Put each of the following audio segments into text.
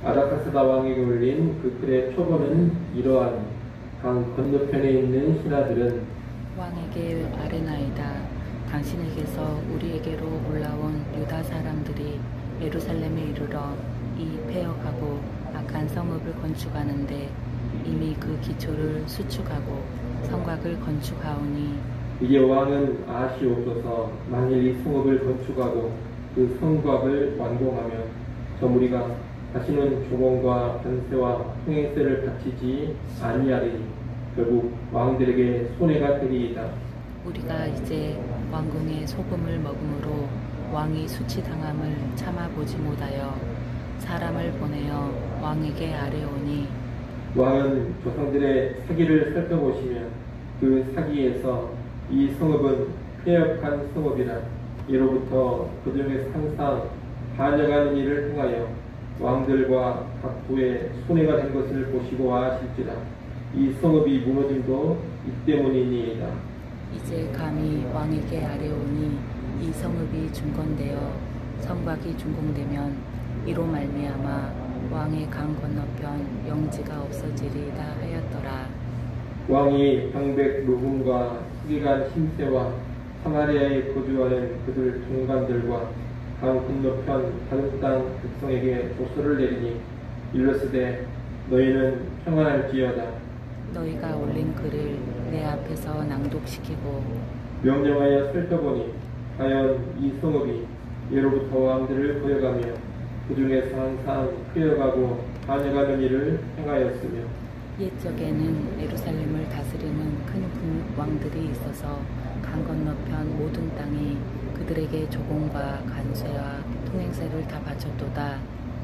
아닥사스다 왕에게 올린 그 글의 표본은 이러하니 강 건너편에 있는 신하들은 왕에게 아뢰나이다. 당신에게서 우리에게로 올라온 유다 사람들이 예루살렘에 이르러 이 폐역하고 악한 성읍을 건축하는데 이미 그 기초를 수축하고 성곽을 건축하오니 이제 왕은 아시옵소서. 만일 이 성읍을 건축하고 그 성곽을 완공하면 저 무리가 다시는 조공과 번세와 통행세를 바치지 아니하리니 결국 왕들에게 손해가 되리이다. 우리가 이제 왕궁의 소금을 먹음으로 왕이 수치당함을 참아보지 못하여 사람을 보내어 왕에게 아뢰오니 왕은 조상들의 사기를 살펴보시면 그 사기에서 이 성읍은 폐역한 성읍이라 이로부터 그 중에서 항상 반역하는 일을 행하여 왕들과 각 부에 손해가 된 것을 보시고 아실지라. 이 성읍이 무너짐도 이 때문이니이다. 이제 감히 왕에게 아뢰오니 이 성읍이 중건되어 성곽이 준공되면 이로 말미암아 왕의 강 건너편 영지가 없어지리이다 하였더라. 왕이 방백 루훔과 수기관 심세와 사마리아에 거주하는 그들 동관들과 강 건너편 다른 땅 백성에게 조서를 내리니 일러스되 너희는 평안할지어다. 너희가 올린 글을 내 앞에서 낭독시키고 명령하여 살펴보니 과연 이 성읍이 예로부터 왕들을 거역하며 그 중에서 항상 폐역하고 반역하는 일을 행하였으며 옛적에는 예루살렘을 다스리는 큰 왕들이 있어서 강 건너편 모든 땅이 그들에게 조공과 관세와 통행세를 다 바쳤도다.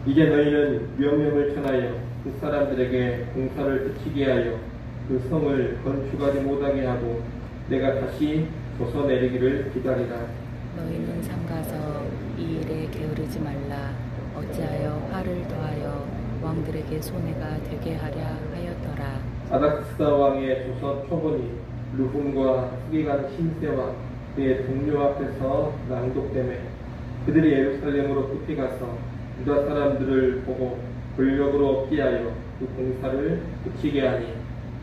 이제 너희는 명령을 전하여 그 사람들에게 공사를 그치게 하여 그 성을 건축하지 못하게 하고 내가 다시 조서 내리기를 기다리라. 너희는 삼가서 이 일에 게으르지 말라. 어찌하여 화를 더하여 왕들에게 손해가 되게 하랴 하였더라. 아닥사스다 왕의 조서 표본이 루훔과 수기관 심세와 그의 동료 앞에서 낭독되매 그들이 예루살렘으로 급히 가서 유다 사람들을 보고 권력으로 얻게 하여 그 공사를 그치게 하니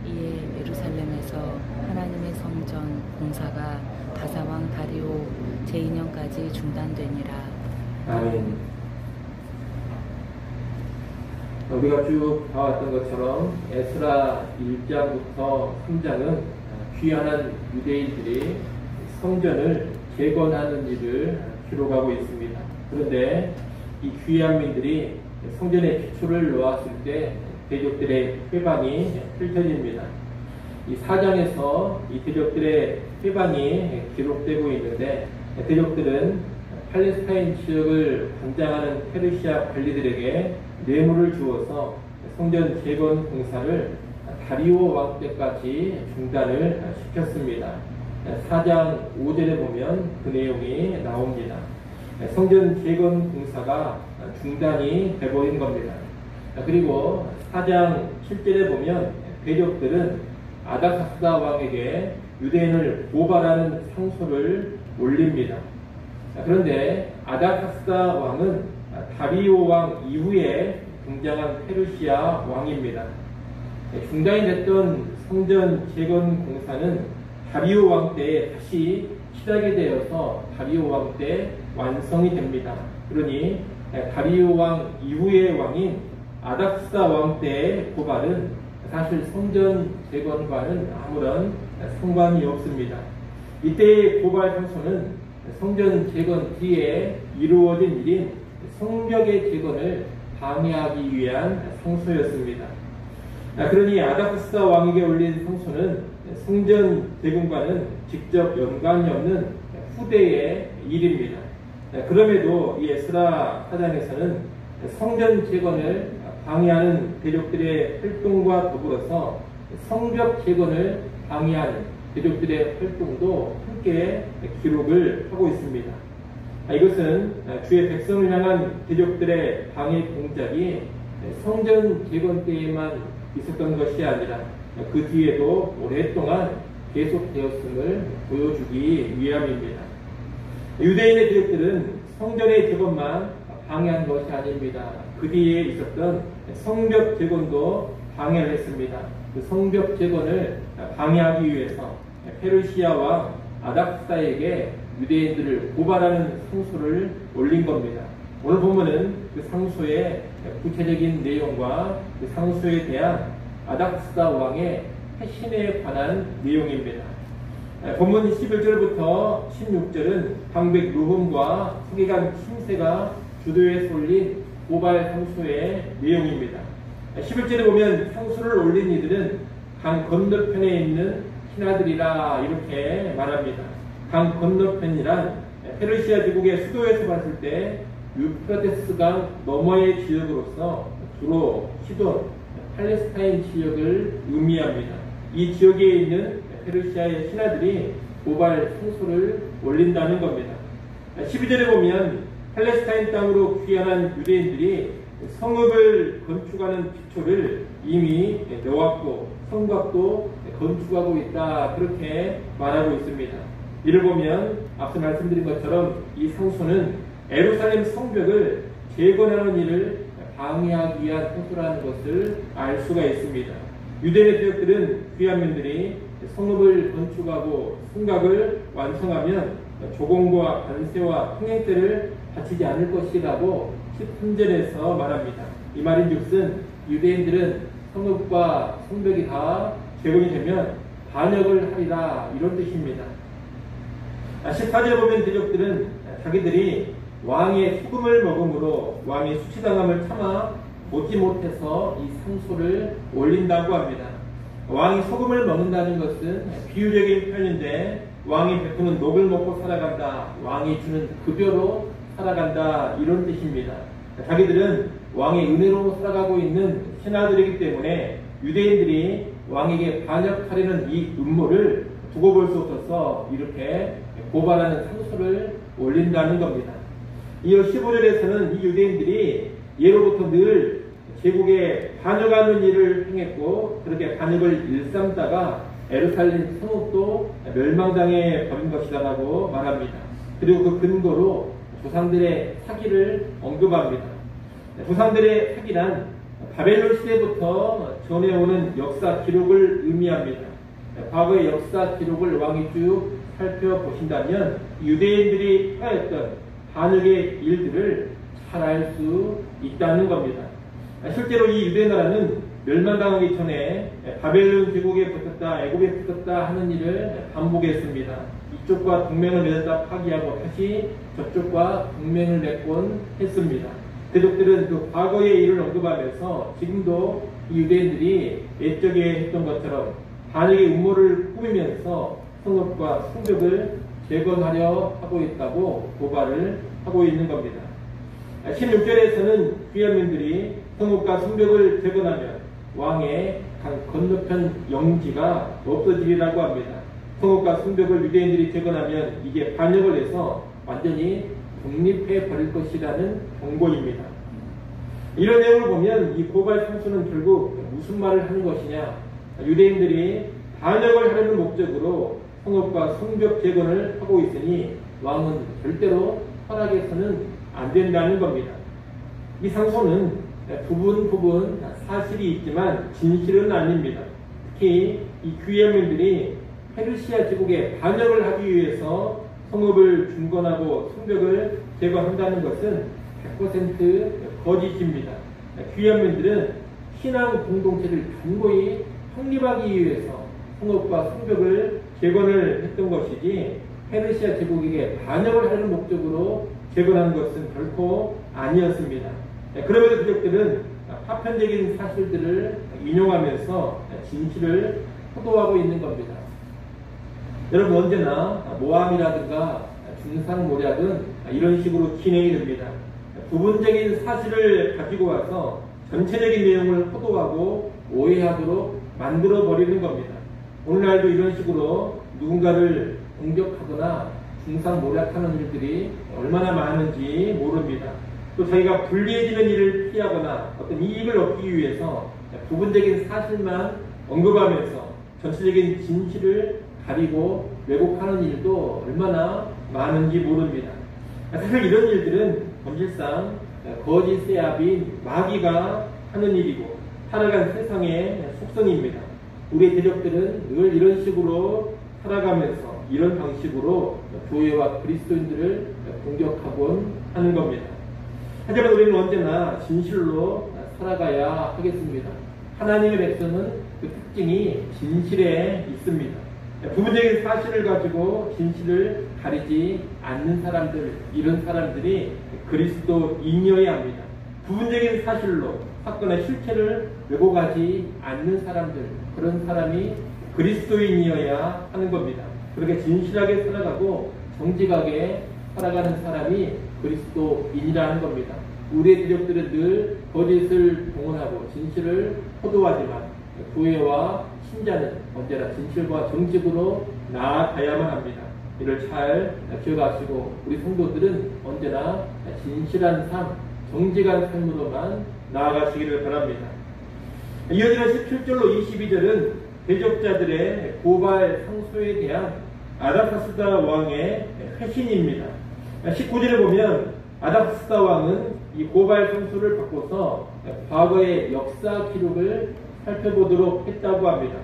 이에 예루살렘에서 하나님의 성전 공사가 다사왕 다리오 제2년까지 중단되니라. 아멘. 우리가 쭉 봐왔던 것처럼 에스라 1장부터 3장은 귀환한 유대인들이 성전을 재건하는 일을 기록하고 있습니다. 그런데 이 귀환민들이 성전의 기초를 놓았을 때 대적들의 회방이 펼쳐집니다. 이 4장에서 이 대적들의 회방이 기록되고 있는데 대적들은 팔레스타인 지역을 관장하는 페르시아 관리들에게 뇌물을 주어서 성전 재건 공사를 다리오 왕 때까지 중단을 시켰습니다. 4장 5절에 보면 그 내용이 나옵니다. 성전 재건 공사가 중단이 돼버린 겁니다. 그리고 4장 7절에 보면 대적들은 아닥사스다 왕에게 유대인을 고발하는 상소를 올립니다. 그런데 아닥사스다 왕은 다리오 왕 이후에 등장한 페르시아 왕입니다. 중단이 됐던 성전 재건 공사는 다리오 왕 때에 다시 시작이 되어서 다리오 왕 때 완성이 됩니다. 그러니 다리오 왕 이후의 왕인 아닥사스다 왕 때의 고발은 사실 성전 재건과는 아무런 상관이 없습니다. 이때의 고발 상소는 성전 재건 뒤에 이루어진 일인 성벽의 재건을 방해하기 위한 상소였습니다. 그러니 아닥사스다 왕에게 올린 상소는 성전 재건과는 직접 연관이 없는 후대의 일입니다. 그럼에도 이 에스라 4장에서는 성전 재건을 방해하는 대적들의 활동과 더불어서 성벽 재건을 방해하는 대적들의 활동도 함께 기록을 하고 있습니다. 이것은 주의 백성을 향한 대적들의 방해 공작이 성전 재건 때에만 있었던 것이 아니라 그 뒤에도 오랫동안 계속되었음을 보여주기 위함입니다. 유대인의 대적들은 성전의 재건만 방해한 것이 아닙니다. 그 뒤에 있었던 성벽 재건도 방해를 했습니다. 그 성벽 재건을 방해하기 위해서 페르시아 왕 아닥사에게 유대인들을 고발하는 상소를 올린 겁니다. 오늘 본문은 그 상소의 구체적인 내용과 그 상소에 대한 아닥사 왕의 회신에 관한 내용입니다. 본문 11절부터 16절은 방백 루흠과 서기관 심세가 주도해서 올린 고발 상소의 내용입니다. 11절에 보면 상소를 올린 이들은 강 건너편에 있는 신하들이라 이렇게 말합니다. 강 건너편이란 페르시아 제국의 수도에서 봤을 때 유프라테스 강 너머의 지역으로서 주로 시돈, 팔레스타인 지역을 의미합니다. 이 지역에 있는 페르시아의 신하들이 고발 상소를 올린다는 겁니다. 12절에 보면 팔레스타인 땅으로 귀환한 유대인들이 성읍을 건축하는 기초를 이미 놓았고 성곽도 건축하고 있다 그렇게 말하고 있습니다. 이를 보면 앞서 말씀드린 것처럼 이 상소는 예루살렘 성벽을 재건하는 일을 방해하기 위한 상소라는 것을 알 수가 있습니다. 유대인의 대적들은 귀환민들이 성읍을 건축하고 성곽을 완성하면 조공과 관세와 평행세를 바치지 않을 것이라고 13절에서 말합니다. 이 말인즉슨 유대인들은 성읍과 성벽이 다 재건이 되면 반역을 하리라 이런 뜻입니다. 14절에 보면 대적들은 자기들이 왕의 소금을 먹음으로 왕의 수치당함을 참아 못지 못해서 이 상소를 올린다고 합니다. 왕이 소금을 먹는다는 것은 비유적인 표현인데 왕이 베푸는 녹을 먹고 살아간다, 왕이 주는 급여로 살아간다 이런 뜻입니다. 자기들은 왕의 은혜로 살아가고 있는 신하들이기 때문에 유대인들이 왕에게 반역하려는 이 음모를 두고 볼 수 없어서 이렇게 고발하는 상소를 올린다는 겁니다. 이어 15절에서는 이 유대인들이 예로부터 늘 제국에 반역하는 일을 행했고 그렇게 반역을 일삼다가 예루살렘 성읍도 멸망당해 버린 것이다라고 말합니다. 그리고 그 근거로 조상들의 사기를 언급합니다. 조상들의 사기란 바벨론 시대부터 전해오는 역사 기록을 의미합니다. 과거의 역사 기록을 왕이 쭉 살펴보신다면 유대인들이 행하였던 반역의 일들을 잘 알 수 있다는 겁니다. 실제로 이 유대 나라는 멸망당하기 전에 바벨론 제국에 붙었다, 애굽에 붙었다 하는 일을 반복했습니다. 이쪽과 동맹을 맺었다 파기하고 다시 저쪽과 동맹을 맺곤 했습니다. 대적들은 그 과거의 일을 언급하면서 지금도 이 유대인들이 옛적에 했던 것처럼 반역의 음모를 꾸미면서 성읍과 성벽을 재건하려 하고 있다고 고발을 하고 있는 겁니다. 16절에서는 귀환민들이 성읍과 성벽을 재건하면 왕의 강 건너편 영지가 없어지리라고 합니다. 성읍과 성벽을 유대인들이 재건하면 이게 반역을 해서 완전히 독립해 버릴 것이라는 경고입니다. 이런 내용을 보면 이 고발 상소는 결국 무슨 말을 하는 것이냐? 유대인들이 반역을 하려는 목적으로 성읍과 성벽 재건을 하고 있으니 왕은 절대로 허락해서는 안 된다는 겁니다. 이 상소는 부분 사실이 있지만 진실은 아닙니다. 특히 이 귀환민들이 페르시아 제국에 반역을 하기 위해서 성읍을 중건하고 성벽을 재건한다는 것은 100% 거짓입니다. 귀환민들은 신앙 공동체를 견고히 확립하기 위해서 성읍과 성벽을 재건을 했던 것이지 페르시아 제국에게 반역을 하는 목적으로 재건한 것은 결코 아니었습니다. 그럼에도 그들은 파편적인 사실들을 인용하면서 진실을 호도하고 있는 겁니다. 여러분 언제나 모함이라든가 중상모략은 이런 식으로 진행이 됩니다. 부분적인 사실을 가지고 와서 전체적인 내용을 호도하고 오해하도록 만들어버리는 겁니다. 오늘날도 이런 식으로 누군가를 공격하거나 중상모략하는 일들이 얼마나 많은지 모릅니다. 또 자기가 불리해지는 일을 피하거나 어떤 이익을 얻기 위해서 부분적인 사실만 언급하면서 전체적인 진실을 가리고 왜곡하는 일도 얼마나 많은지 모릅니다. 사실 이런 일들은 본질상 거짓의 아비인 마귀가 하는 일이고 살아간 세상의 속성입니다. 우리 대적들은 늘 이런 식으로 살아가면서 이런 방식으로 교회와 그리스도인들을 공격하곤 하는 겁니다. 하지만 우리는 언제나 진실로 살아가야 하겠습니다. 하나님의 백성은 그 특징이 진실에 있습니다. 부분적인 사실을 가지고 진실을 가리지 않는 사람들, 이런 사람들이 그리스도인이어야 합니다. 부분적인 사실로 사건의 실체를 왜곡하지 않는 사람들, 그런 사람이 그리스도인이어야 하는 겁니다. 그렇게 진실하게 살아가고 정직하게 살아가는 사람이 그리스도인이라는 겁니다. 우리의 대적들은 늘 거짓을 동원하고 진실을 호도하지만 교회와 신자는 언제나 진실과 정직으로 나아가야만 합니다. 이를 잘 기억하시고 우리 성도들은 언제나 진실한 삶, 정직한 삶으로만 나아가시기를 바랍니다. 이어지는 17절로 22절은 대적자들의 고발 상소에 대한 아닥사스다 왕의 회신입니다. 19절에 보면 아닥사스다 왕은 이 고발 상소를 바꿔서 과거의 역사 기록을 살펴보도록 했다고 합니다.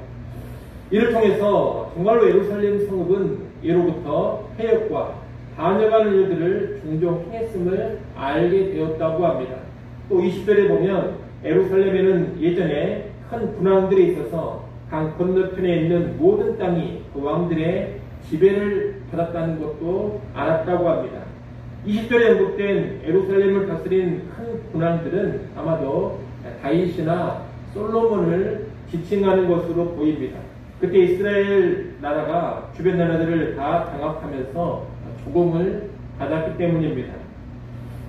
이를 통해서 정말로 예루살렘 성읍은 예로부터 폐역과 반역하는 일들을 종종 행했음을 알게 되었다고 합니다. 또 20절에 보면 예루살렘에는 예전에 큰 군왕들이 있어서 강 건너편에 있는 모든 땅이 그 왕들의 지배를 받았다는 것도 알았다고 합니다. 20절에 언급된 예루살렘을 다스린 큰 군왕들은 아마도 다윗이나 솔로몬을 지칭하는 것으로 보입니다. 그때 이스라엘 나라가 주변 나라들을 다 장악하면서 조공을 받았기 때문입니다.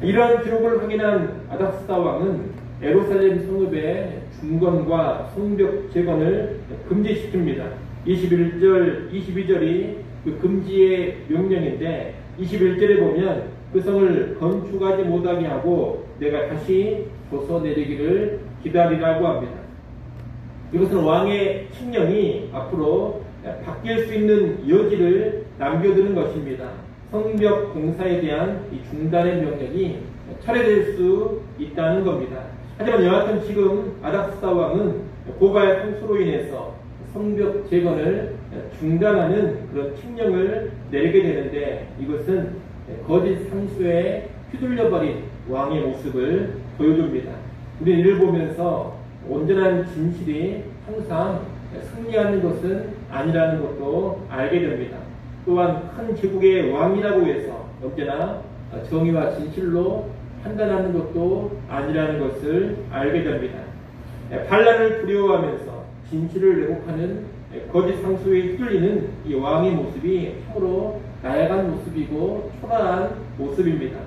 이러한 기록을 확인한 아닥스다 왕은 예루살렘 성읍의 중건과 성벽 재건을 금지시킵니다. 21절, 22절이 그 금지의 명령인데 21절에 보면 그 성을 건축하지 못하게 하고 내가 다시 조서 내리기를 기다리라고 합니다. 이것은 왕의 칙령이 앞으로 바뀔 수 있는 여지를 남겨두는 것입니다. 성벽 공사에 대한 이 중단의 명령이 철회될 수 있다는 겁니다. 하지만 여하튼 지금 아닥스다 왕은 고발 상소로 인해서 성벽 재건을 중단하는 그런 칙령을 내리게 되는데 이것은 거짓 상소에 휘둘려버린 왕의 모습을 보여줍니다. 우리는 이를 보면서 온전한 진실이 항상 승리하는 것은 아니라는 것도 알게 됩니다. 또한 큰 제국의 왕이라고 해서 언제나 정의와 진실로 판단하는 것도 아니라는 것을 알게 됩니다. 반란을 두려워하면서 진실을 왜곡하는 거짓 상소에 휘둘리는 이 왕의 모습이 참으로 나약한 모습이고 초라한 모습입니다.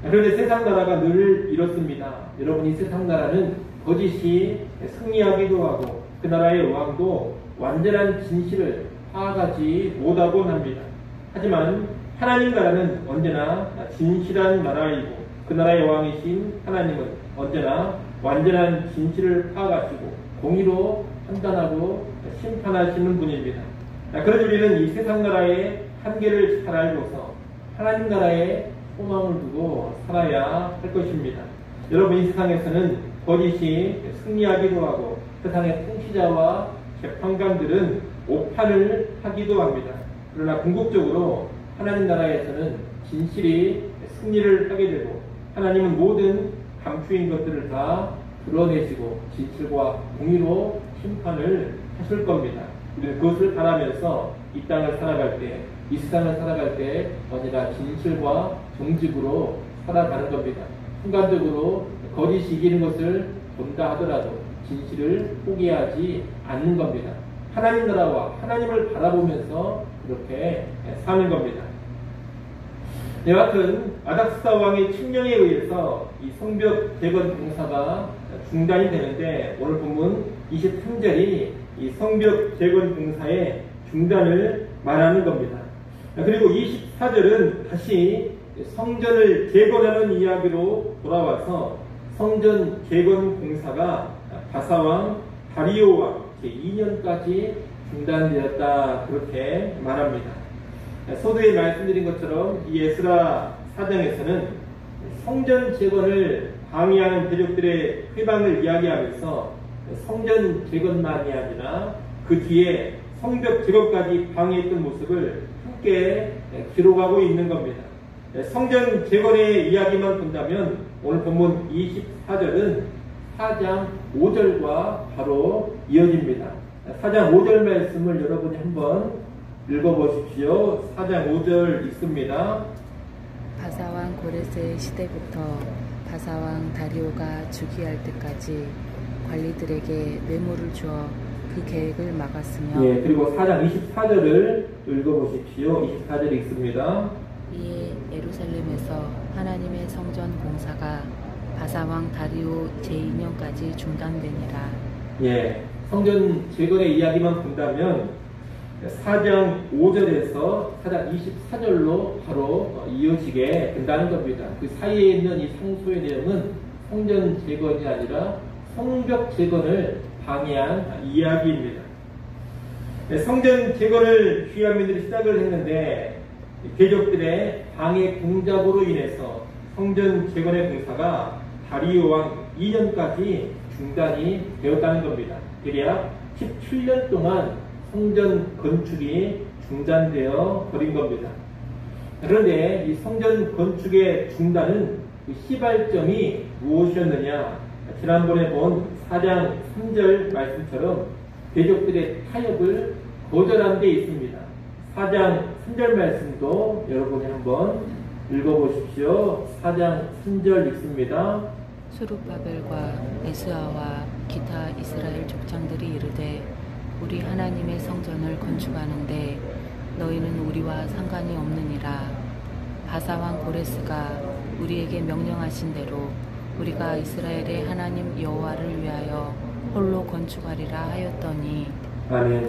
그런데 세상 나라가 늘 이렇습니다. 여러분, 이 세상 나라는 거짓이 승리하기도 하고 그 나라의 왕도 완전한 진실을 파악하지 못하곤 합니다. 하지만 하나님 나라는 언제나 진실한 나라이고 그 나라의 왕이신 하나님은 언제나 완전한 진실을 파악하시고 공의로 판단하고 심판하시는 분입니다. 그래서 우리는 이 세상 나라의 한계를 잘 알고서 하나님 나라에 소망을 두고 살아야 할 것입니다. 여러분, 이 세상에서는 거짓이 승리하기도 하고 세상의 통치자와 재판관들은 오판을 하기도 합니다. 그러나 궁극적으로 하나님 나라에서는 진실이 승리를 하게 되고 하나님은 모든 감추인 것들을 다 드러내시고 진실과 공의로 심판을 하실 겁니다. 우리는 그것을 바라면서 이 땅을 살아갈 때, 이 세상을 살아갈 때 언제나 진실과 정직으로 살아가는 겁니다. 순간적으로 거짓이 이기는 것을 본다 하더라도 진실을 포기하지 않는 겁니다. 하나님 나라와 하나님을 바라보면서 그렇게 사는 겁니다. 여하튼 아닥스다 왕의 칙령에 의해서 이 성벽 재건 공사가 중단이 되는데 오늘 본문 23절이 이 성벽 재건 공사의 중단을 말하는 겁니다. 그리고 24절은 다시 성전을 재건하는 이야기로 돌아와서 성전 재건 공사가 바사왕 다리오 왕 제2년까지 중단되었다 그렇게 말합니다. 서두에 말씀드린 것처럼 이 에스라 사장에서는 성전 재건을 방해하는 대적들의 회방을 이야기하면서 성전 재건만이 아니라 그 뒤에 성벽 제거까지 방해했던 모습을 함께 기록하고 있는 겁니다. 성전 재건의 이야기만 본다면 오늘 본문 24절은 4장 5절과 바로 이어집니다. 4장 5절 말씀을 여러분이 한번 읽어보십시오. 4장 5절 읽습니다. 바사왕 고레스의 시대부터 바사왕 다리오가 즉위할 때까지 관리들에게 뇌물을 주어 그 계획을 막았으며 예, 그리고 4장 24절을 읽어보십시오. 24절 읽습니다. 이에 예루살렘에서 하나님의 성전 공사가 바사왕 다리오 제2년까지 중단되니라. 예, 성전 재건의 이야기만 본다면 4장 5절에서 4장 24절로 바로 이어지게 된다는 겁니다. 그 사이에 있는 이 상소의 내용은 성전 재건이 아니라 성벽 재건을 방해한 이야기입니다. 성전 재건을 귀환민들이 시작을 했는데 대적들의 방해 공작으로 인해서 성전 재건의 공사가 다리오 왕 2년까지 중단이 되었다는 겁니다. 대략 17년 동안 성전 건축이 중단되어 버린 겁니다. 그런데 이 성전 건축의 중단은 그 시발점이 무엇이었느냐? 지난번에 본 4장 3절 말씀처럼 대적들의 타협을 거절한 데 있습니다. 4장 3절 말씀도 여러분이 한번 읽어보십시오. 4장 3절 읽습니다. 수룹바벨과 에스아와 기타 이스라엘 족장들이 이르되 우리 하나님의 성전을 건축하는데 너희는 우리와 상관이 없느니라. 바사왕 고레스가 우리에게 명령하신 대로 우리가 이스라엘의 하나님 여호와를 위하여 홀로 건축하리라 하였더니 아멘.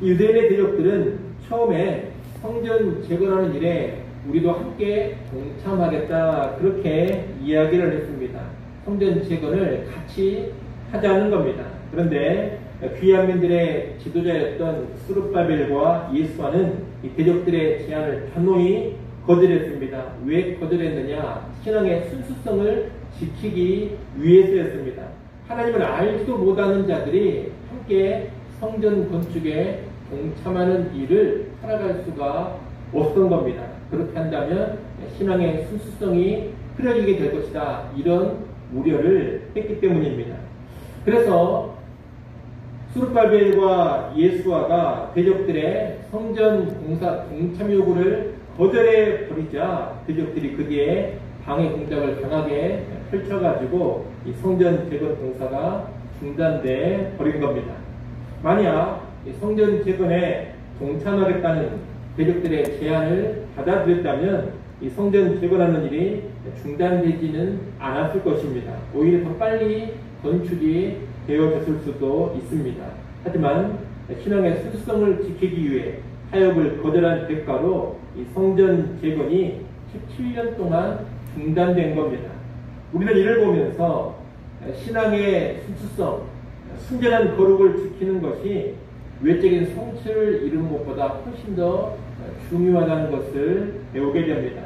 유대인의 대적들은 처음에 성전 재건하는 일에 우리도 함께 동참하겠다 그렇게 이야기를 했습니다. 성전 재건을 같이 하자는 겁니다. 그런데 귀환민들의 지도자였던 스룹바벨과 예수와는 이 대적들의 제안을 단호히 거절했습니다. 왜 거절했느냐? 신앙의 순수성을 지키기 위해서였습니다. 하나님을 알지도 못하는 자들이 함께 성전 건축에 동참하는 일을 살아갈 수가 없었던 겁니다. 그렇게 한다면 신앙의 순수성이 흐려지게 될 것이다. 이런 우려를 했기 때문입니다. 그래서 스룹바벨과 예수아가 대적들의 성전 공사 동참 요구를 거절해 버리자 대적들이 그 뒤에 방해 공작을 강하게 펼쳐가지고 이 성전 재건 공사가 중단돼 버린 겁니다. 만약 성전 재건에 동참하겠다는 대적들의 제안을 받아들였다면 이 성전 재건하는 일이 중단되지는 않았을 것입니다. 오히려 더 빨리 건축이 되어졌을 수도 있습니다. 하지만 신앙의 순수성을 지키기 위해 타협을 거절한 대가로 이 성전 재건이 17년 동안 중단된 겁니다. 우리는 이를 보면서 신앙의 순수성, 순전한 거룩을 지키는 것이 외적인 성취를 이루는 것보다 훨씬 더 중요하다는 것을 배우게 됩니다.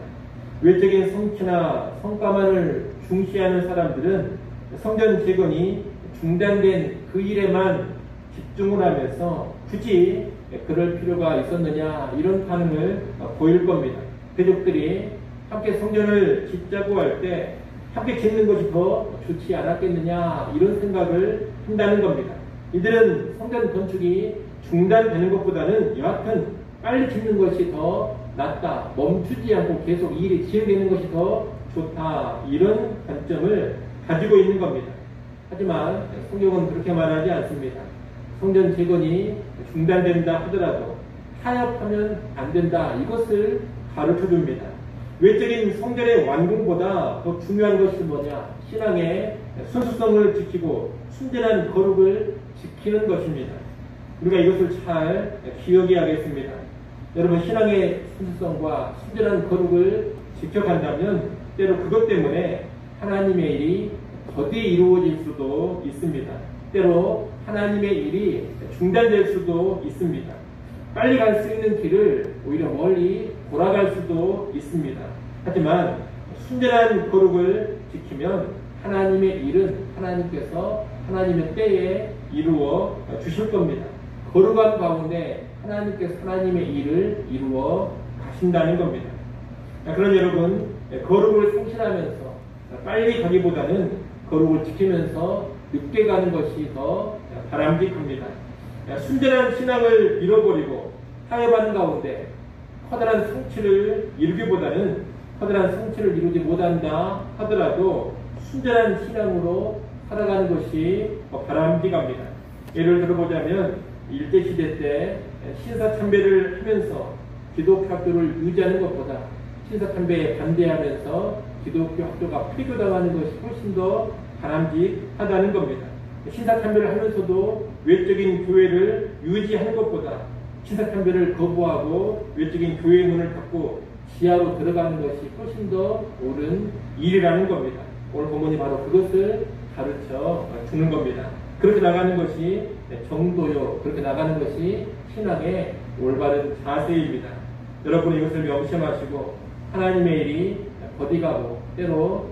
외적인 성취나 성과만을 중시하는 사람들은 성전 재건이 중단된 그 일에만 집중을 하면서 굳이 그럴 필요가 있었느냐 이런 반응을 보일 겁니다. 대적들이 함께 성전을 짓자고 할 때 함께 짓는 것이 더 좋지 않았겠느냐 이런 생각을 한다는 겁니다. 이들은 성전 건축이 중단되는 것보다는 여하튼 빨리 짓는 것이 더 낫다. 멈추지 않고 계속 이 일이 진행되는 것이 더 좋다. 이런 관점을 가지고 있는 겁니다. 하지만 성경은 그렇게 말하지 않습니다. 성전 재건이 중단된다 하더라도 타협하면 안 된다. 이것을 가르쳐 줍니다. 외적인 성전의 완공보다 더 중요한 것이 뭐냐? 신앙의 순수성을 지키고 순전한 거룩을 지키는 것입니다. 우리가 이것을 잘 기억해야겠습니다. 여러분 신앙의 순수성과 순전한 거룩을 지켜간다면 때로 그것 때문에 하나님의 일이 더디 이루어질 수도 있습니다. 때로 하나님의 일이 중단될 수도 있습니다. 빨리 갈 수 있는 길을 오히려 멀리 돌아갈 수도 있습니다. 하지만 순전한 거룩을 지키면 하나님의 일은 하나님께서 하나님의 때에 이루어 주실 겁니다. 거룩한 가운데 하나님께서 하나님의 일을 이루어 가신다는 겁니다. 그런 여러분, 거룩을 상실하면서 빨리 가기보다는 거룩을 지키면서 늦게 가는 것이 더 바람직합니다. 순전한 신앙을 잃어버리고 타협하는 가운데 커다란 성취를 이루기보다는 커다란 성취를 이루지 못한다 하더라도 순전한 신앙으로 살아가는 것이 바람직합니다. 예를 들어보자면 일제시대 때 신사참배를 하면서 기독교 학교를 유지하는 것보다 신사참배에 반대하면서 기독교 학교가 폐교당하는 것이 훨씬 더 바람직하다는 겁니다. 신사참배를 하면서도 외적인 교회를 유지하는 것보다 신사참배를 거부하고 외적인 교회의 문을 닫고 지하로 들어가는 것이 훨씬 더 옳은 일이라는 겁니다. 오늘 본문이 바로 그것을 가르쳐 주는 겁니다. 그렇게 나가는 것이 정도요, 그렇게 나가는 것이 신앙의 올바른 자세입니다. 여러분 이것을 명심하시고 하나님의 일이 더디가고 때로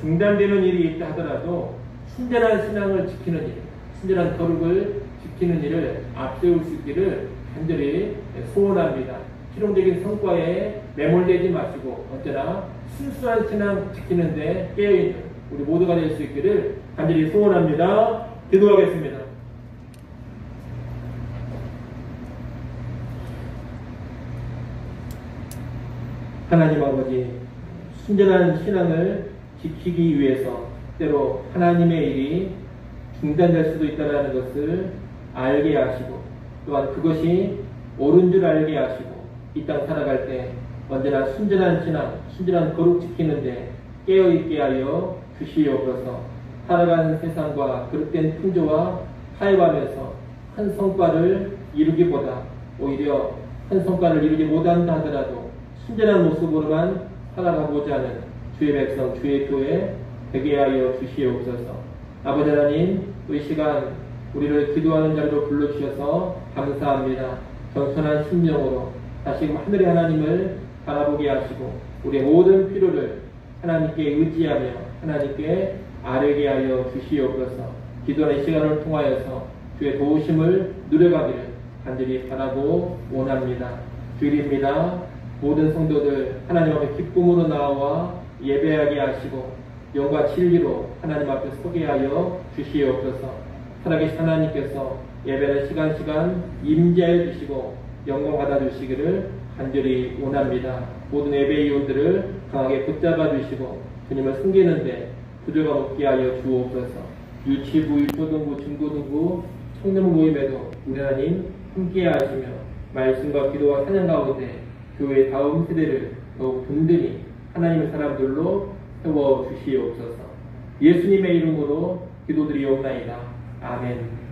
중단되는 일이 있다 하더라도 순전한 신앙을 지키는 일, 순전한 거룩을 지키는 일을 앞세울 수 있기를 간절히 소원합니다. 실용적인 성과에 매몰되지 마시고 언제나 순수한 신앙 지키는데 깨어있는 우리 모두가 될 수 있기를 간절히 소원합니다. 기도하겠습니다. 하나님 아버지, 순전한 신앙을 지키기 위해서 때로 하나님의 일이 중단될 수도 있다는 것을 알게 하시고 또한 그것이 옳은 줄 알게 하시고 이 땅 살아갈 때 언제나 순전한 신앙, 순전한 거룩 지키는데 깨어있게 하여 주시옵소서. 살아가는 세상과 그릇된 풍조와 타협하면서 큰 성과를 이루기보다 오히려 큰 성과를 이루지 못한다 하더라도 순전한 모습으로만 살아가고자 하는 주의 백성, 주의 교회 되게 하여 주시옵소서. 아버지 하나님, 이 시간 우리를 기도하는 자리로 불러주셔서 감사합니다. 겸손한 심령으로 다시금 하늘의 하나님을 바라보게 하시고 우리의 모든 필요를 하나님께 의지하며 하나님께 아뢰게 하여 주시옵소서. 기도하는 이 시간을 통하여서 주의 도우심을 누려가기를 간절히 바라고 원합니다. 주일입니다. 모든 성도들 하나님 앞에 기쁨으로 나와 예배하게 하시고 영과 진리로 하나님 앞에 서게 하여 주시옵소서. 살아계신 하나님께서 예배는 시간 임재해 주시고 영광 받아 주시기를 간절히 원합니다. 모든 예배위원들을 강하게 붙잡아 주시고 주님을 섬기는데 부조가 없게 하여 주옵소서. 유치부, 초등부, 중고등부, 청년 모임에도 우리 하나님 함께 하시며 말씀과 기도와 사냥 가운데 교회의 다음 세대를 더욱 든든히 하나님의 사람들로 세워 주시옵소서. 예수님의 이름으로 기도드리옵나이다. 아멘.